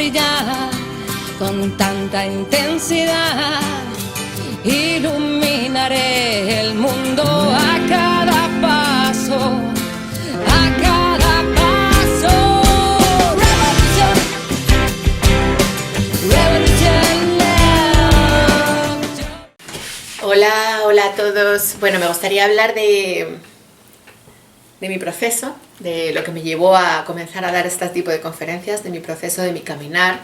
brillar con tanta intensidad. Iluminaré el mundo a cada paso, a cada paso. Revolution, revolution now. Hola a todos. Bueno, me gustaría hablar de mi proceso, de lo que me llevó a comenzar a dar este tipo de conferencias, de mi proceso, de mi caminar,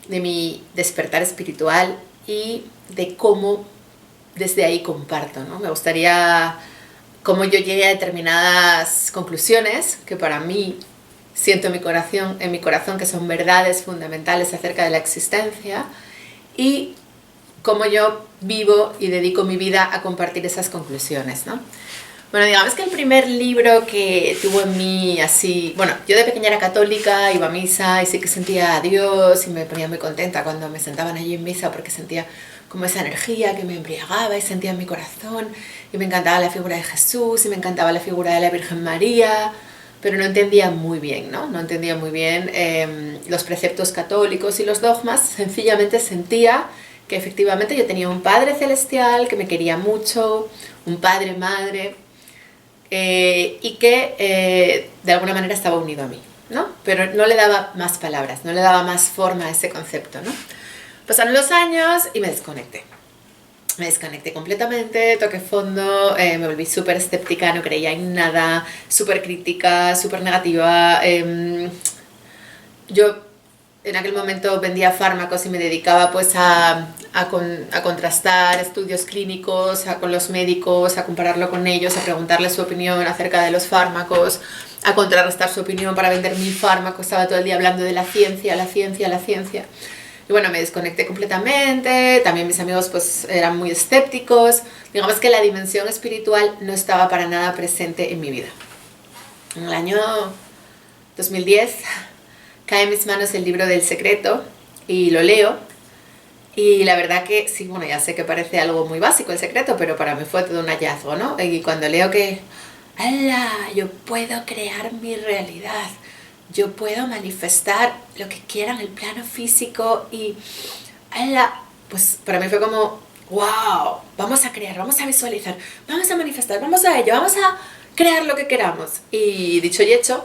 de mi despertar espiritual y de cómo desde ahí comparto, ¿no? Me gustaría cómo yo llegué a determinadas conclusiones que para mí siento en mi corazón que son verdades fundamentales acerca de la existencia y cómo yo vivo y dedico mi vida a compartir esas conclusiones, ¿no? Bueno, digamos que el primer libro que tuvo en mí así... Bueno, yo de pequeña era católica, iba a misa y sí que sentía a Dios y me ponía muy contenta cuando me sentaban allí en misa porque sentía como esa energía que me embriagaba y sentía en mi corazón y me encantaba la figura de Jesús y me encantaba la figura de la Virgen María, pero no entendía muy bien, ¿no? No entendía muy bien los preceptos católicos y los dogmas. Sencillamente sentía que efectivamente yo tenía un Padre Celestial que me quería mucho, un Padre, Madre... y que de alguna manera estaba unido a mí, ¿no? Pero no le daba más palabras, no le daba más forma a ese concepto, ¿no? Pasaron los años y me desconecté. Me desconecté completamente, toqué fondo, me volví súper escéptica, no creía en nada, súper crítica, súper negativa. Yo en aquel momento vendía fármacos y me dedicaba pues a contrastar estudios clínicos con los médicos, a compararlo con ellos, a preguntarles su opinión acerca de los fármacos, a contrarrestar su opinión para vender mi fármaco. Estaba todo el día hablando de la ciencia, la ciencia, la ciencia. Y bueno, me desconecté completamente, también mis amigos pues eran muy escépticos. Digamos que la dimensión espiritual no estaba para nada presente en mi vida. En el año 2010 cae en mis manos el libro del secreto y lo leo. Y la verdad que, sí, bueno, ya sé que parece algo muy básico el secreto, pero para mí fue todo un hallazgo, ¿no? Y cuando leo que, ¡hala! Yo puedo crear mi realidad, yo puedo manifestar lo que quiera en el plano físico y, ¡hala! Pues para mí fue como, ¡wow! Vamos a crear, vamos a visualizar, vamos a manifestar, vamos a ello, vamos a crear lo que queramos. Y dicho y hecho,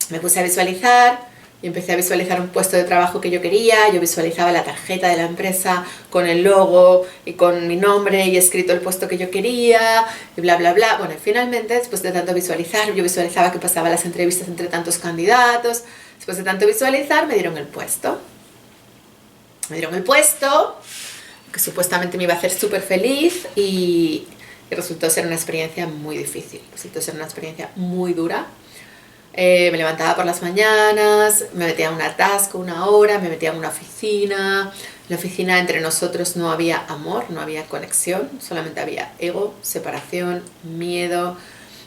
me puse a visualizar. Y empecé a visualizar un puesto de trabajo que yo quería, yo visualizaba la tarjeta de la empresa con el logo y con mi nombre y escrito el puesto que yo quería y bla bla bla. Bueno, y finalmente, después de tanto visualizar, yo visualizaba que pasaba las entrevistas entre tantos candidatos. Después de tanto visualizar, me dieron el puesto. Me dieron el puesto, que supuestamente me iba a hacer súper feliz y resultó ser una experiencia muy difícil, resultó ser una experiencia muy dura. Me levantaba por las mañanas, me metía en un atasco, una hora, me metía en una oficina. En la oficina entre nosotros no había amor, no había conexión, solamente había ego, separación, miedo,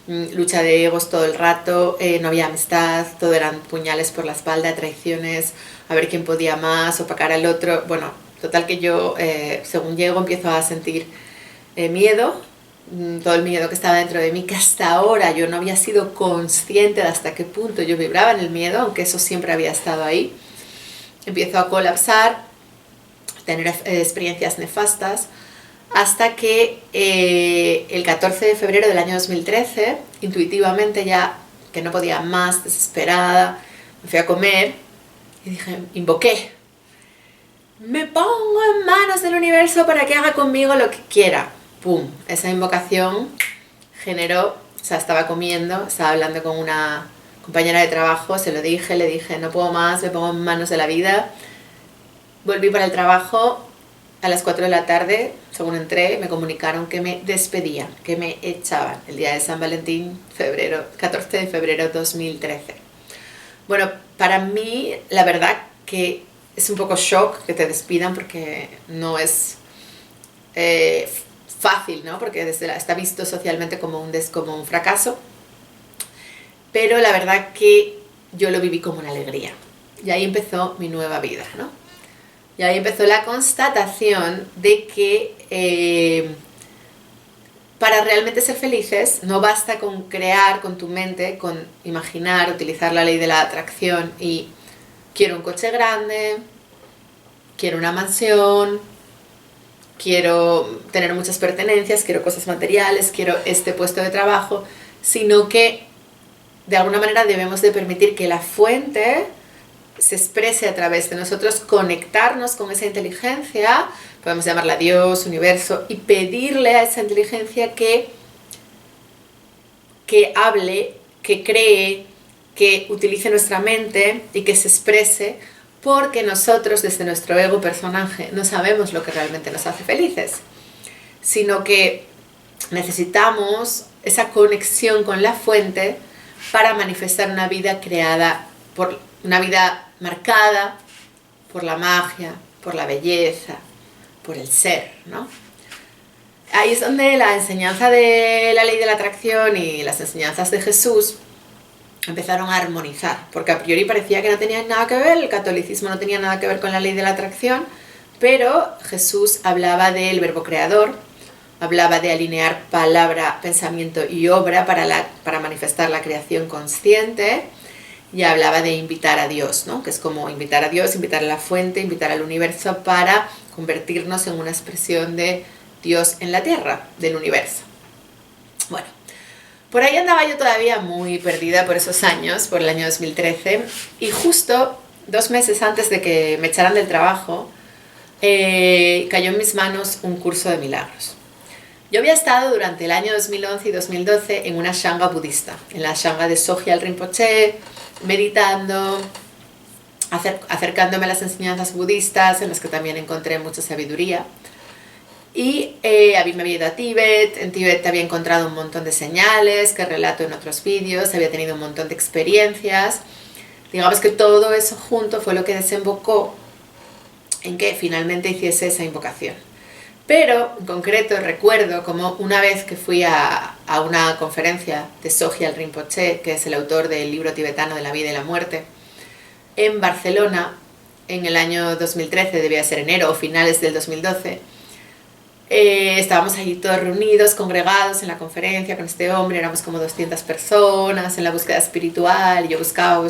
lucha de egos todo el rato, no había amistad, todo eran puñales por la espalda, traiciones, a ver quién podía más, opacar al otro. Bueno, total que yo, según llego, empiezo a sentir miedo, todo el miedo que estaba dentro de mí, que hasta ahora yo no había sido consciente de hasta qué punto yo vibraba en el miedo, aunque eso siempre había estado ahí. Empiezo a colapsar, a tener experiencias nefastas, hasta que el 14 de febrero del año 2013, intuitivamente ya que no podía más, desesperada, me fui a comer y dije, invoqué, me pongo en manos del universo para que haga conmigo lo que quiera. ¡Pum! Esa invocación generó, o sea, estaba comiendo, estaba hablando con una compañera de trabajo, se lo dije, le dije, no puedo más, me pongo en manos de la vida. Volví para el trabajo a las 4 de la tarde, según entré, me comunicaron que me despedían, que me echaban el día de San Valentín, 14 de febrero 2013. Bueno, para mí, la verdad que es un poco shock que te despidan porque no es... fácil, ¿no? Porque está visto socialmente como un fracaso, pero la verdad que yo lo viví como una alegría y ahí empezó mi nueva vida, ¿no? Y ahí empezó la constatación de que para realmente ser felices no basta con crear con tu mente, con imaginar, utilizar la ley de la atracción y quiero un coche grande, quiero una mansión, quiero tener muchas pertenencias, quiero cosas materiales, quiero este puesto de trabajo, sino que de alguna manera debemos de permitir que la fuente se exprese a través de nosotros, conectarnos con esa inteligencia, podemos llamarla Dios, universo, y pedirle a esa inteligencia que hable, que cree, que utilice nuestra mente y que se exprese, porque nosotros desde nuestro ego personaje no sabemos lo que realmente nos hace felices, sino que necesitamos esa conexión con la fuente para manifestar una vida creada, por una vida marcada por la magia, por la belleza, por el ser, ¿no? Ahí es donde la enseñanza de la ley de la atracción y las enseñanzas de Jesús empezaron a armonizar, porque a priori parecía que no tenían nada que ver, el catolicismo no tenía nada que ver con la ley de la atracción, pero Jesús hablaba del verbo creador, hablaba de alinear palabra, pensamiento y obra para manifestar la creación consciente, y hablaba de invitar a Dios, ¿no? Que es como invitar a Dios, invitar a la fuente, invitar al universo para convertirnos en una expresión de Dios en la tierra, del universo. Bueno, por ahí andaba yo todavía muy perdida por esos años, por el año 2013, y justo 2 meses antes de que me echaran del trabajo, cayó en mis manos un curso de milagros. Yo había estado durante el año 2011 y 2012 en una shanga budista, en la shanga de Sogyal Rinpoche, meditando, acercándome a las enseñanzas budistas, en las que también encontré mucha sabiduría. Y me había ido a Tíbet. En Tíbet había encontrado un montón de señales que relato en otros vídeos, había tenido un montón de experiencias. Digamos que todo eso junto fue lo que desembocó en que finalmente hiciese esa invocación. Pero en concreto recuerdo como una vez que fui a una conferencia de Sogyal Rinpoche, que es el autor del libro tibetano de la vida y la muerte, en Barcelona, en el año 2013, debía ser enero o finales del 2012, estábamos allí todos reunidos, congregados en la conferencia con este hombre, éramos como 200 personas en la búsqueda espiritual, y yo buscaba,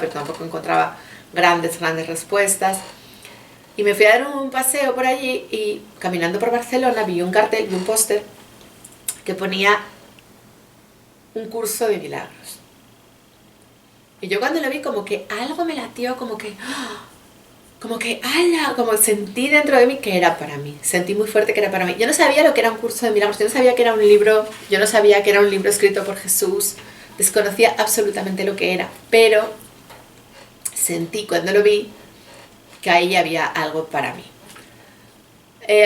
pero tampoco encontraba grandes respuestas. Y me fui a dar un paseo por allí y caminando por Barcelona vi un cartel y un póster que ponía un curso de milagros. Y yo cuando lo vi como que algo me latió, como que ¡ala! Como sentí dentro de mí que era para mí. Sentí muy fuerte que era para mí. Yo no sabía lo que era un curso de milagros, yo no sabía que era un libro, yo no sabía que era un libro escrito por Jesús, desconocía absolutamente lo que era, pero sentí cuando lo vi que ahí había algo para mí.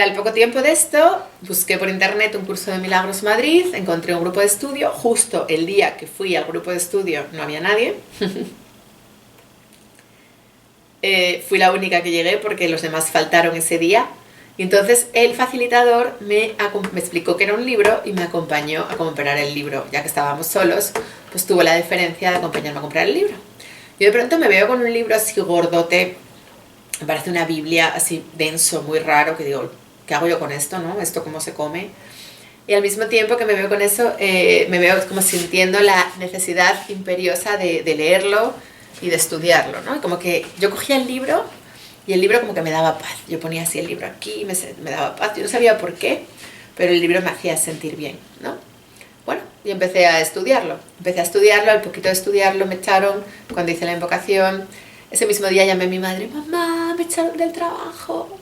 Al poco tiempo de esto, busqué por internet un curso de Milagros Madrid, encontré un grupo de estudio, justo el día que fui al grupo de estudio no había nadie. Fui la única que llegué porque los demás faltaron ese día, y entonces el facilitador me explicó que era un libro y me acompañó a comprar el libro. Ya que estábamos solos, pues tuvo la deferencia de acompañarme a comprar el libro. Yo de pronto me veo con un libro así gordote, me parece una Biblia así denso, muy raro, que digo, ¿qué hago yo con esto, no? ¿Esto cómo se come? Y al mismo tiempo que me veo con eso, me veo como sintiendo la necesidad imperiosa de leerlo y de estudiarlo, ¿no? Y como que yo cogía el libro y el libro como que me daba paz. Yo ponía así el libro aquí y me daba paz. Yo no sabía por qué, pero el libro me hacía sentir bien, ¿no? Bueno, y empecé a estudiarlo. Al poquito de estudiarlo me echaron cuando hice la invocación. Ese mismo día llamé a mi madre, mamá, me echaron del trabajo.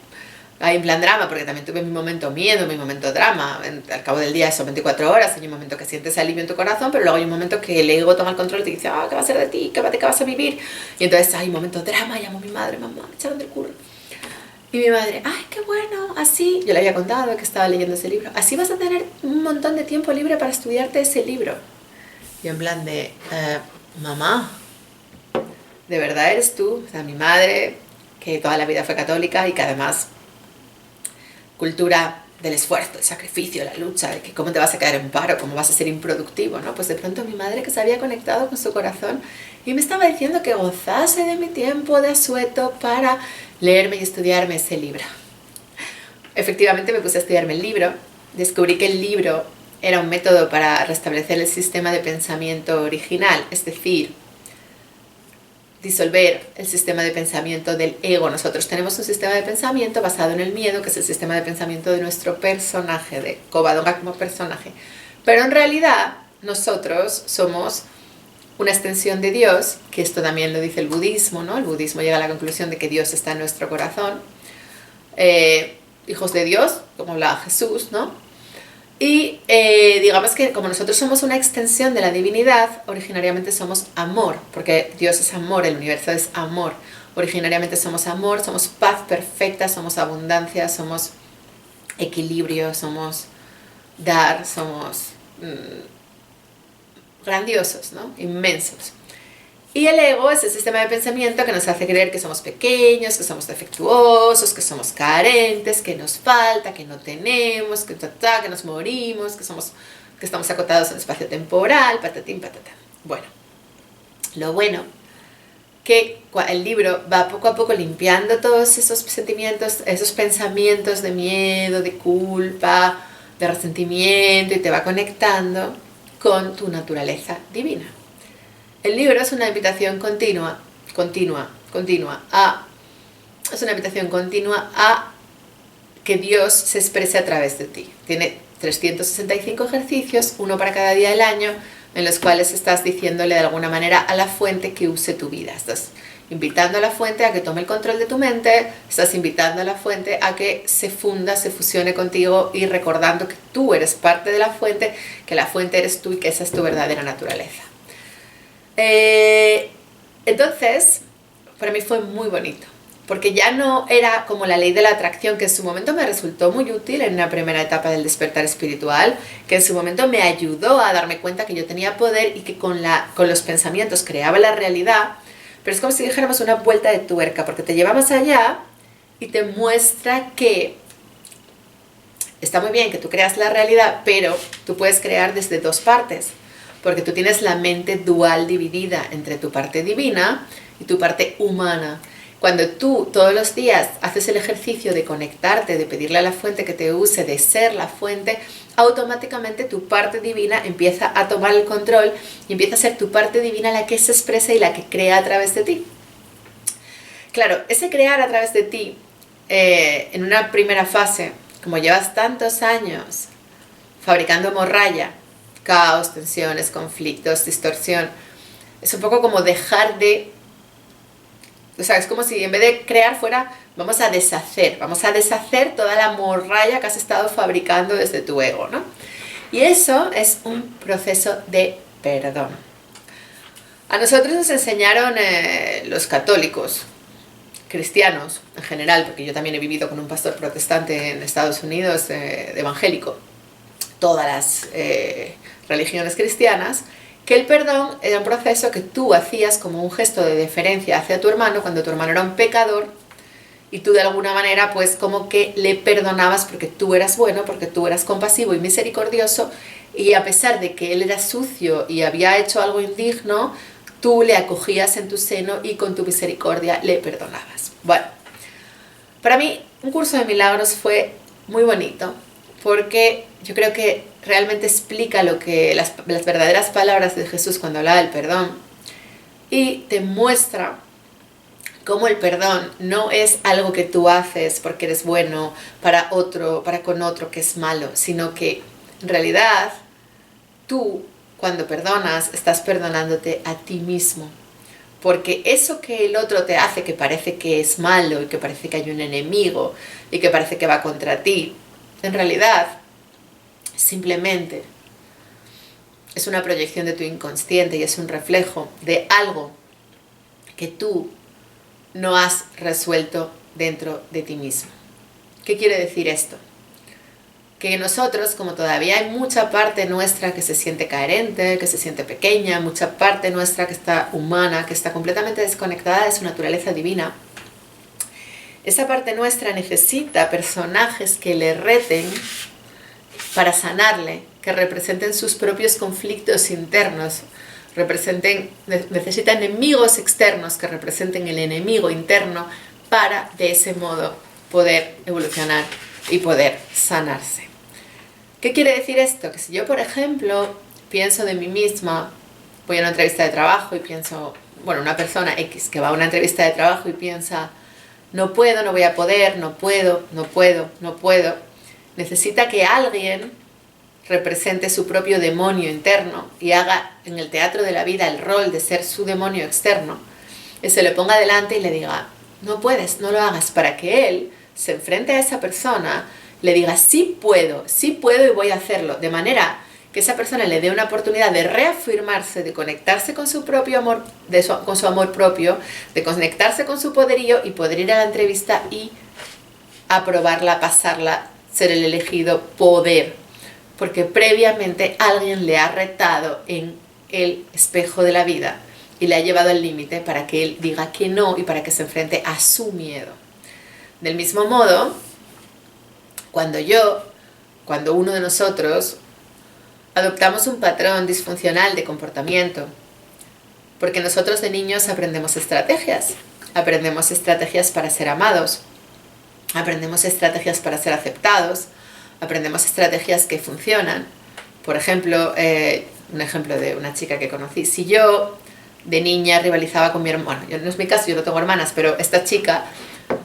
Ahí en plan drama, porque también tuve mi momento miedo, mi momento drama. Al cabo del día son 24 horas, hay un momento que sientes alivio en tu corazón, pero luego hay un momento que el ego toma el control y te dice, ¿qué va a ser de ti? ¿Qué vas a vivir? Y entonces hay un momento drama, llamo a mi madre, mamá, me echaron del curro. Y mi madre, ¡ay, qué bueno! Así, yo le había contado que estaba leyendo ese libro. Así vas a tener un montón de tiempo libre para estudiarte ese libro. Y en plan de, mamá, ¿de verdad eres tú? O sea, mi madre, que toda la vida fue católica y que además cultura del esfuerzo, del sacrificio, la lucha, de que cómo te vas a quedar en paro, cómo vas a ser improductivo, ¿no? Pues de pronto mi madre, que se había conectado con su corazón y me estaba diciendo que gozase de mi tiempo de asueto para leerme y estudiarme ese libro. Efectivamente me puse a estudiarme el libro, descubrí que el libro era un método para restablecer el sistema de pensamiento original, es decir, disolver el sistema de pensamiento del ego. Nosotros tenemos un sistema de pensamiento basado en el miedo, que es el sistema de pensamiento de nuestro personaje, de Covadonga como personaje. Pero en realidad nosotros somos una extensión de Dios, que esto también lo dice el budismo, ¿no? El budismo llega a la conclusión de que Dios está en nuestro corazón. Hijos de Dios, como hablaba Jesús, ¿no? Y digamos que como nosotros somos una extensión de la divinidad, originariamente somos amor, porque Dios es amor, el universo es amor. Originariamente somos amor, somos paz perfecta, somos abundancia, somos equilibrio, somos dar, somos grandiosos, ¿no? Inmensos. Y el ego es el sistema de pensamiento que nos hace creer que somos pequeños, que somos defectuosos, que somos carentes, que nos falta, que no tenemos, que nos morimos, que estamos acotados en espacio temporal, patatín, patatán. Lo bueno que el libro va poco a poco limpiando todos esos sentimientos, esos pensamientos de miedo, de culpa, de resentimiento, y te va conectando con tu naturaleza divina. El libro es una invitación continua a que Dios se exprese a través de ti. Tiene 365 ejercicios, uno para cada día del año, en los cuales estás diciéndole de alguna manera a la fuente que use tu vida. Estás invitando a la fuente a que tome el control de tu mente, estás invitando a la fuente a que se funda, se fusione contigo, y recordando que tú eres parte de la fuente, que la fuente eres tú y que esa es tu verdadera naturaleza. Entonces, para mí fue muy bonito, porque ya no era como la ley de la atracción, que en su momento me resultó muy útil en una primera etapa del despertar espiritual, que en su momento me ayudó a darme cuenta que yo tenía poder y que con los pensamientos creaba la realidad, pero es como si dijéramos una vuelta de tuerca, porque te lleva más allá y te muestra que está muy bien que tú creas la realidad, pero tú puedes crear desde dos partes, porque tú tienes la mente dual dividida entre tu parte divina y tu parte humana. Cuando tú todos los días haces el ejercicio de conectarte, de pedirle a la fuente que te use, de ser la fuente, automáticamente tu parte divina empieza a tomar el control y empieza a ser tu parte divina la que se expresa y la que crea a través de ti. Claro, ese crear a través de ti, en una primera fase, como llevas tantos años fabricando morralla, caos, tensiones, conflictos, distorsión, es un poco como dejar de... O sea, es como si en vez de crear fuera, vamos a deshacer toda la morralla que has estado fabricando desde tu ego, ¿no? Y eso es un proceso de perdón. A nosotros nos enseñaron los católicos, cristianos en general, porque yo también he vivido con un pastor protestante en Estados Unidos, de evangélico, todas las religiones cristianas, que el perdón era un proceso que tú hacías como un gesto de deferencia hacia tu hermano cuando tu hermano era un pecador, y tú de alguna manera pues como que le perdonabas porque tú eras bueno, porque tú eras compasivo y misericordioso, y a pesar de que él era sucio y había hecho algo indigno, tú le acogías en tu seno y con tu misericordia le perdonabas. Bueno, para mí un curso de milagros fue muy bonito, porque yo creo que realmente explica lo que las verdaderas palabras de Jesús cuando hablaba del perdón, y te muestra cómo el perdón no es algo que tú haces porque eres bueno para con otro que es malo, sino que en realidad tú, cuando perdonas, estás perdonándote a ti mismo, porque eso que el otro te hace, que parece que es malo y que parece que hay un enemigo y que parece que va contra ti, en realidad simplemente es una proyección de tu inconsciente y es un reflejo de algo que tú no has resuelto dentro de ti mismo. ¿Qué quiere decir esto? Que nosotros, como todavía hay mucha parte nuestra que se siente carente, que se siente pequeña, mucha parte nuestra que está humana, que está completamente desconectada de su naturaleza divina, esa parte nuestra necesita personajes que le reten para sanarle, que representen sus propios conflictos internos, necesita enemigos externos que representen el enemigo interno para de ese modo poder evolucionar y poder sanarse. ¿Qué quiere decir esto? Que si yo, por ejemplo, pienso de mí misma, voy a una entrevista de trabajo y pienso, bueno, una persona X que va a una entrevista de trabajo y piensa, no puedo, no voy a poder, no puedo, no puedo, no puedo, necesita que alguien represente su propio demonio interno y haga en el teatro de la vida el rol de ser su demonio externo, y se le ponga delante y le diga, no puedes, no lo hagas, para que él se enfrente a esa persona, le diga, sí puedo y voy a hacerlo, de manera que esa persona le dé una oportunidad de reafirmarse, de conectarse con su propio amor, con su amor propio, de conectarse con su poderío y poder ir a la entrevista y aprobarla, pasarla, ser el elegido, poder. Porque previamente alguien le ha retado en el espejo de la vida y le ha llevado al límite para que él diga que no y para que se enfrente a su miedo. Del mismo modo, cuando uno de nosotros adoptamos un patrón disfuncional de comportamiento, porque nosotros de niños aprendemos estrategias para ser amados, aprendemos estrategias para ser aceptados, aprendemos estrategias que funcionan. Por ejemplo, un ejemplo de una chica que conocí, si yo de niña rivalizaba con mi hermana, bueno, no es mi caso, yo no tengo hermanas, pero esta chica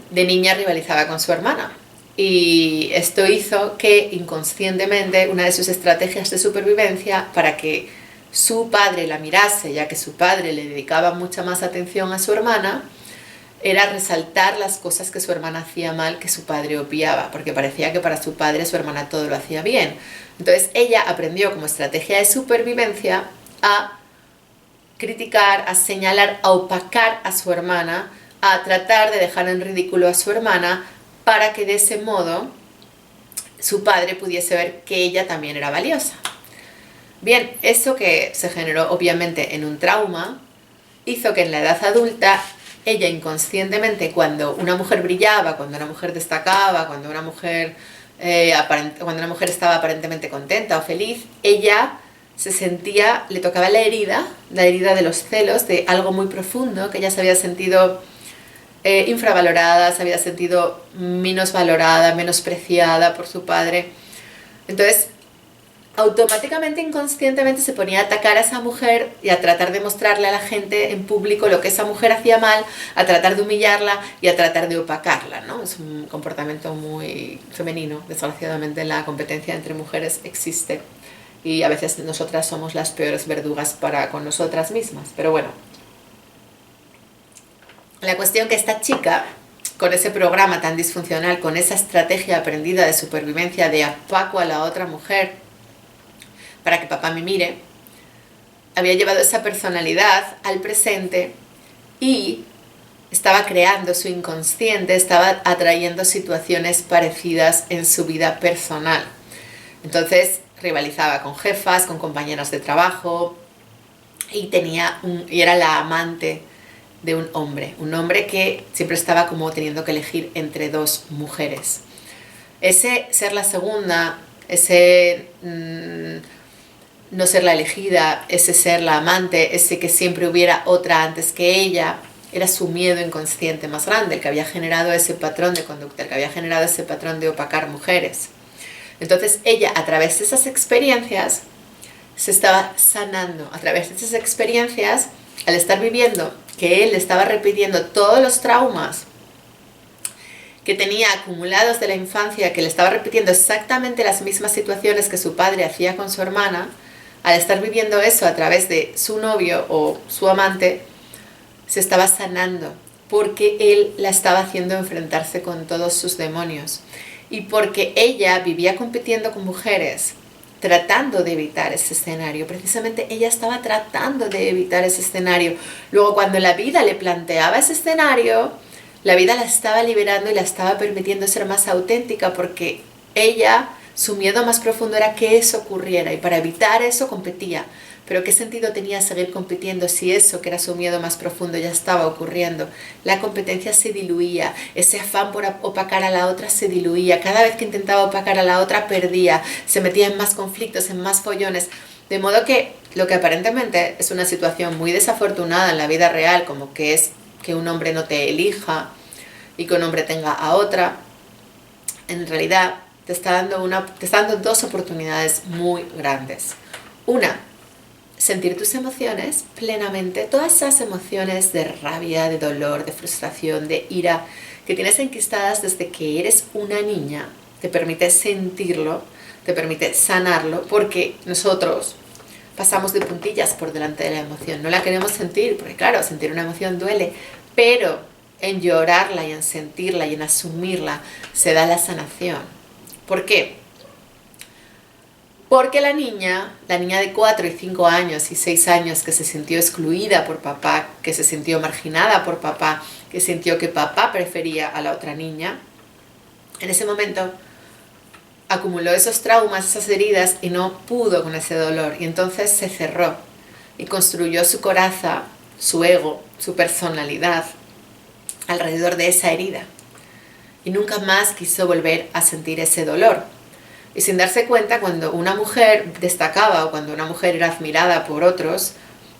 de niña rivalizaba con su hermana. Y esto hizo que inconscientemente una de sus estrategias de supervivencia para que su padre la mirase, ya que su padre le dedicaba mucha más atención a su hermana, era resaltar las cosas que su hermana hacía mal, que su padre obviaba, porque parecía que para su padre su hermana todo lo hacía bien. Entonces ella aprendió como estrategia de supervivencia a criticar, a señalar, a opacar a su hermana, a tratar de dejar en ridículo a su hermana, para que de ese modo su padre pudiese ver que ella también era valiosa. Bien, eso que se generó obviamente en un trauma, hizo que en la edad adulta ella inconscientemente, cuando una mujer brillaba, cuando una mujer destacaba, cuando una mujer estaba aparentemente contenta o feliz, ella se sentía, le tocaba la herida de los celos, de algo muy profundo, que ella se había sentido infravalorada, se había sentido menos valorada, menospreciada por su padre. Entonces, automáticamente, inconscientemente se ponía a atacar a esa mujer y a tratar de mostrarle a la gente en público lo que esa mujer hacía mal, a tratar de humillarla y a tratar de opacarla, ¿no? Es un comportamiento muy femenino, desgraciadamente la competencia entre mujeres existe y a veces nosotras somos las peores verdugas con nosotras mismas, pero bueno. La cuestión que esta chica, con ese programa tan disfuncional, con esa estrategia aprendida de supervivencia de apaco a la otra mujer para que papá me mire, había llevado esa personalidad al presente y estaba creando su inconsciente, estaba atrayendo situaciones parecidas en su vida personal. Entonces rivalizaba con jefas, con compañeras de trabajo y era la amante de un hombre que siempre estaba como teniendo que elegir entre dos mujeres. Ese ser la segunda, ese no ser la elegida, ese ser la amante, ese que siempre hubiera otra antes que ella, era su miedo inconsciente más grande, el que había generado ese patrón de conducta, el que había generado ese patrón de opacar mujeres. Entonces ella, a través de esas experiencias, se estaba sanando. A través de esas experiencias, al estar viviendo que él estaba repitiendo todos los traumas que tenía acumulados de la infancia, que le estaba repitiendo exactamente las mismas situaciones que su padre hacía con su hermana, al estar viviendo eso a través de su novio o su amante, se estaba sanando, porque él la estaba haciendo enfrentarse con todos sus demonios. Y porque ella vivía compitiendo con mujeres, tratando de evitar ese escenario. Precisamente ella estaba tratando de evitar ese escenario. Luego, cuando la vida le planteaba ese escenario, la vida la estaba liberando y la estaba permitiendo ser más auténtica, porque ella, su miedo más profundo era que eso ocurriera, y para evitar eso competía. Pero ¿qué sentido tenía seguir compitiendo si eso, que era su miedo más profundo, ya estaba ocurriendo? La competencia se diluía, ese afán por opacar a la otra se diluía. Cada vez que intentaba opacar a la otra, perdía, se metía en más conflictos, en más follones. De modo que lo que aparentemente es una situación muy desafortunada en la vida real, como que es que un hombre no te elija y que un hombre tenga a otra, en realidad te está dando dos oportunidades muy grandes. Una, sentir tus emociones plenamente, todas esas emociones de rabia, de dolor, de frustración, de ira, que tienes enquistadas desde que eres una niña, te permite sentirlo, te permite sanarlo, porque nosotros pasamos de puntillas por delante de la emoción, no la queremos sentir, porque claro, sentir una emoción duele, pero en llorarla y en sentirla y en asumirla se da la sanación. ¿Por qué? Porque la niña de 4 y 5 años y 6 años que se sintió excluida por papá, que se sintió marginada por papá, que sintió que papá prefería a la otra niña, en ese momento acumuló esos traumas, esas heridas y no pudo con ese dolor. Y entonces se cerró y construyó su coraza, su ego, su personalidad alrededor de esa herida. Y nunca más quiso volver a sentir ese dolor. Y sin darse cuenta, cuando una mujer destacaba o cuando una mujer era admirada por otros,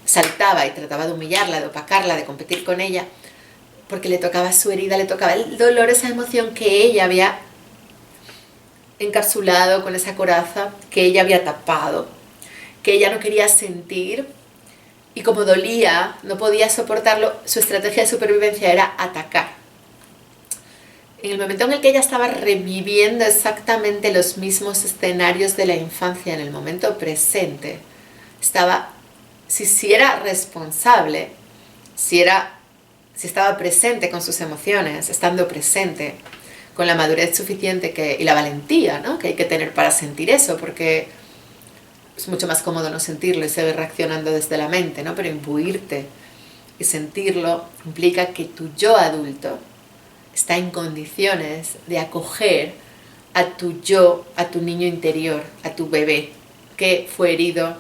saltaba y trataba de humillarla, de opacarla, de competir con ella, porque le tocaba su herida, le tocaba el dolor, esa emoción que ella había encapsulado con esa coraza, que ella había tapado, que ella no quería sentir, y como dolía, no podía soportarlo, su estrategia de supervivencia era atacar. En el momento en el que ella estaba reviviendo exactamente los mismos escenarios de la infancia en el momento presente, estaba, si era responsable, si estaba presente con sus emociones, estando presente, con la madurez suficiente y la valentía, ¿no?, que hay que tener para sentir eso, porque es mucho más cómodo no sentirlo y seguir reaccionando desde la mente, ¿no? Pero imbuirte y sentirlo implica que tu yo adulto está en condiciones de acoger a tu yo, a tu niño interior, a tu bebé, que fue herido,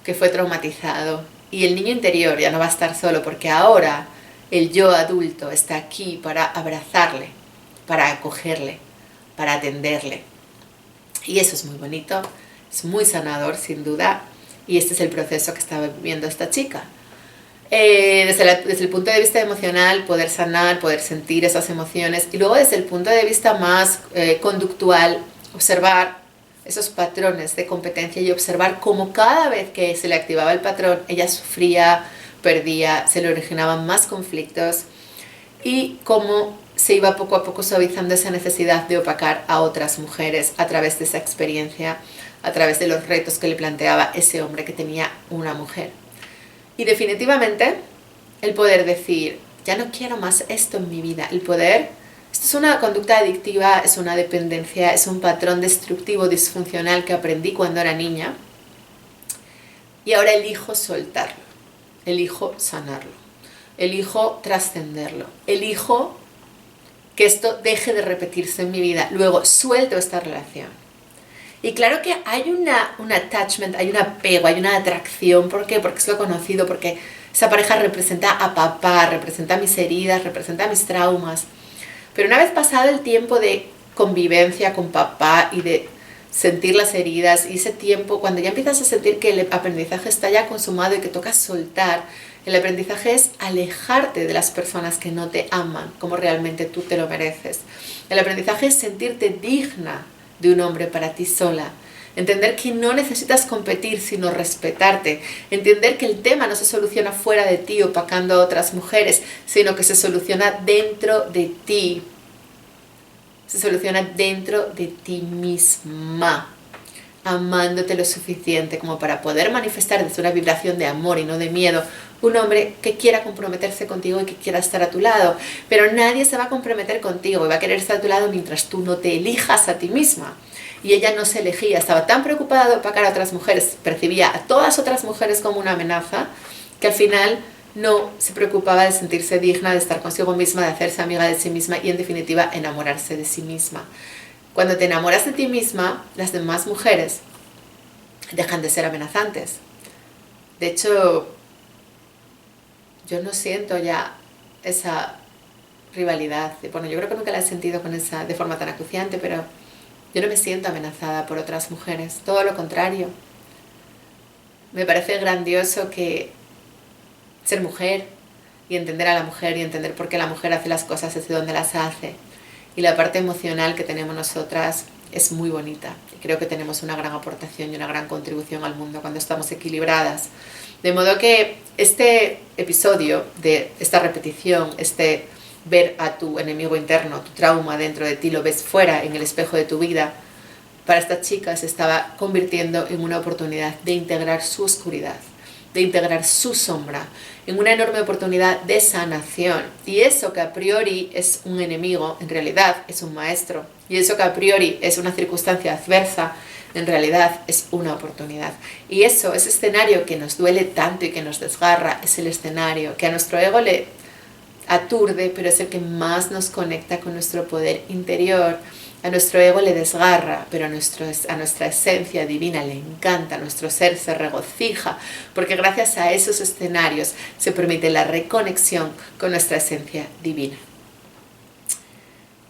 que fue traumatizado. Y el niño interior ya no va a estar solo, porque ahora el yo adulto está aquí para abrazarle, para acogerle, para atenderle. Y eso es muy bonito, es muy sanador sin duda, y este es el proceso que estaba viviendo esta chica. Desde el punto de vista emocional, poder sanar, poder sentir esas emociones, y luego desde el punto de vista más conductual, observar esos patrones de competencia y observar cómo cada vez que se le activaba el patrón ella sufría, perdía, se le originaban más conflictos, y cómo se iba poco a poco suavizando esa necesidad de opacar a otras mujeres a través de esa experiencia, a través de los retos que le planteaba ese hombre que tenía una mujer. Y definitivamente el poder decir, ya no quiero más esto en mi vida. El poder, esto es una conducta adictiva, es una dependencia, es un patrón destructivo, disfuncional que aprendí cuando era niña. Y ahora elijo soltarlo, elijo sanarlo, elijo trascenderlo, elijo que esto deje de repetirse en mi vida. Luego suelto esta relación. Y claro que hay un attachment, hay un apego, hay una atracción. ¿Por qué? Porque es lo conocido, porque esa pareja representa a papá, representa mis heridas, representa mis traumas. Pero una vez pasado el tiempo de convivencia con papá y de sentir las heridas, y ese tiempo, cuando ya empiezas a sentir que el aprendizaje está ya consumado y que toca soltar, el aprendizaje es alejarte de las personas que no te aman como realmente tú te lo mereces. El aprendizaje es sentirte digna de un hombre para ti sola. Entender que no necesitas competir, sino respetarte. Entender que el tema no se soluciona fuera de ti opacando a otras mujeres, sino que se soluciona dentro de ti. Se soluciona dentro de ti misma, amándote lo suficiente como para poder manifestar desde una vibración de amor y no de miedo un hombre que quiera comprometerse contigo y que quiera estar a tu lado. Pero nadie se va a comprometer contigo y va a querer estar a tu lado mientras tú no te elijas a ti misma. Y ella no se elegía, estaba tan preocupada de opacar a otras mujeres, percibía a todas otras mujeres como una amenaza, que al final no se preocupaba de sentirse digna, de estar consigo misma, de hacerse amiga de sí misma y en definitiva enamorarse de sí misma. Cuando te enamoras de ti misma, las demás mujeres dejan de ser amenazantes. De hecho, yo no siento ya esa rivalidad. Bueno, yo creo que nunca la he sentido de forma tan acuciante, pero yo no me siento amenazada por otras mujeres. Todo lo contrario. Me parece grandioso que ser mujer y entender a la mujer y entender por qué la mujer hace las cosas desde donde las hace y la parte emocional que tenemos nosotras es muy bonita. Y creo que tenemos una gran aportación y una gran contribución al mundo cuando estamos equilibradas. De modo que este episodio de esta repetición, este ver a tu enemigo interno, tu trauma dentro de ti, lo ves fuera en el espejo de tu vida, para esta chica se estaba convirtiendo en una oportunidad de integrar su oscuridad, de integrar su sombra, en una enorme oportunidad de sanación. Y eso que a priori es un enemigo, en realidad es un maestro. Y eso que a priori es una circunstancia adversa, en realidad es una oportunidad. Y eso, ese escenario que nos duele tanto y que nos desgarra, es el escenario que a nuestro ego le aturde, pero es el que más nos conecta con nuestro poder interior. A nuestro ego le desgarra, pero a nuestra esencia divina le encanta, nuestro ser se regocija, porque gracias a esos escenarios se permite la reconexión con nuestra esencia divina.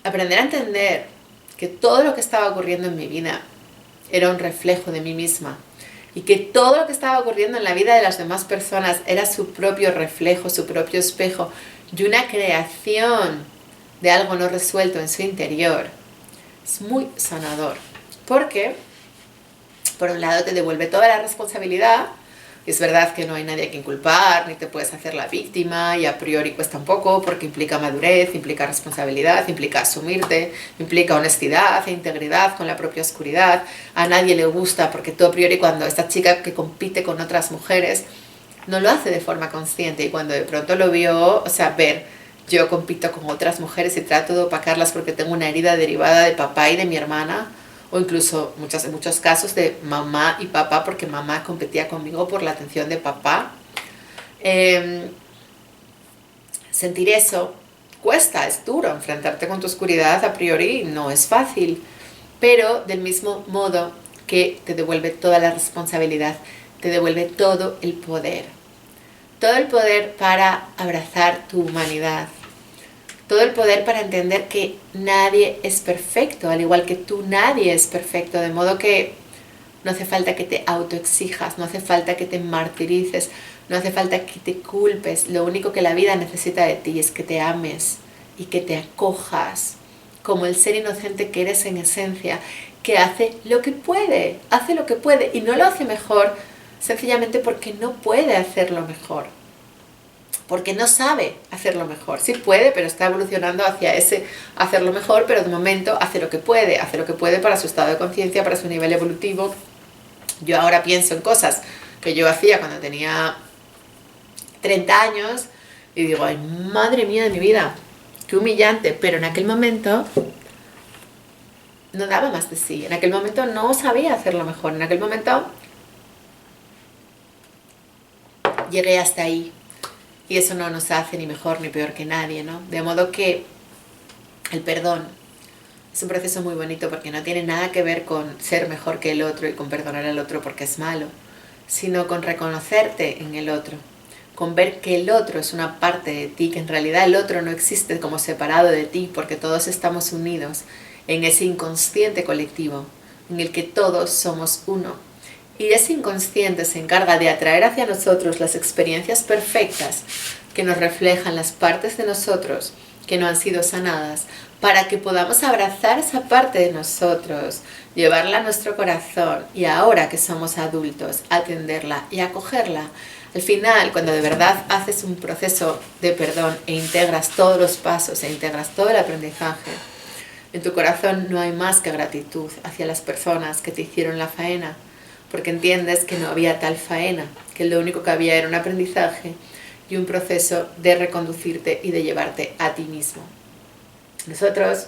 Aprender a entender que todo lo que estaba ocurriendo en mi vida era un reflejo de mí misma y que todo lo que estaba ocurriendo en la vida de las demás personas era su propio reflejo, su propio espejo y una creación de algo no resuelto en su interior. Es muy sanador, porque por un lado te devuelve toda la responsabilidad. Es verdad que no hay nadie a quien culpar, ni te puedes hacer la víctima, y a priori cuesta un poco porque implica madurez, implica responsabilidad, implica asumirte, implica honestidad e integridad con la propia oscuridad. A nadie le gusta porque tú a priori, cuando esta chica que compite con otras mujeres no lo hace de forma consciente, y cuando de pronto lo vio, yo compito con otras mujeres y trato de opacarlas porque tengo una herida derivada de papá y de mi hermana, o incluso en muchos casos de mamá y papá, porque mamá competía conmigo por la atención de papá. Sentir eso cuesta, es duro. Enfrentarte con tu oscuridad a priori no es fácil, pero del mismo modo que te devuelve toda la responsabilidad, te devuelve todo el poder. Todo el poder para abrazar tu humanidad. Todo el poder para entender que nadie es perfecto, al igual que tú, nadie es perfecto. De modo que no hace falta que te autoexijas, no hace falta que te martirices, no hace falta que te culpes. Lo único que la vida necesita de ti es que te ames y que te acojas como el ser inocente que eres en esencia, que hace lo que puede y no lo hace mejor sencillamente porque no puede hacerlo mejor, porque no sabe hacerlo mejor. Sí puede, pero está evolucionando hacia ese hacerlo mejor, pero de momento hace lo que puede para su estado de conciencia, para su nivel evolutivo. Yo ahora pienso en cosas que yo hacía cuando tenía 30 años y digo, ay, madre mía de mi vida, qué humillante, pero en aquel momento no daba más de sí, en aquel momento no sabía hacerlo mejor, en aquel momento llegué hasta ahí. Y eso no nos hace ni mejor ni peor que nadie, ¿no? De modo que el perdón es un proceso muy bonito, porque no tiene nada que ver con ser mejor que el otro y con perdonar al otro porque es malo, sino con reconocerte en el otro, con ver que el otro es una parte de ti, que en realidad el otro no existe como separado de ti, porque todos estamos unidos en ese inconsciente colectivo en el que todos somos uno. Y ese inconsciente se encarga de atraer hacia nosotros las experiencias perfectas que nos reflejan las partes de nosotros que no han sido sanadas, para que podamos abrazar esa parte de nosotros, llevarla a nuestro corazón y, ahora que somos adultos, atenderla y acogerla. Al final, cuando de verdad haces un proceso de perdón e integras todos los pasos e integras todo el aprendizaje, en tu corazón no hay más que gratitud hacia las personas que te hicieron la faena, porque entiendes que no había tal faena, que lo único que había era un aprendizaje y un proceso de reconducirte y de llevarte a ti mismo. Nosotros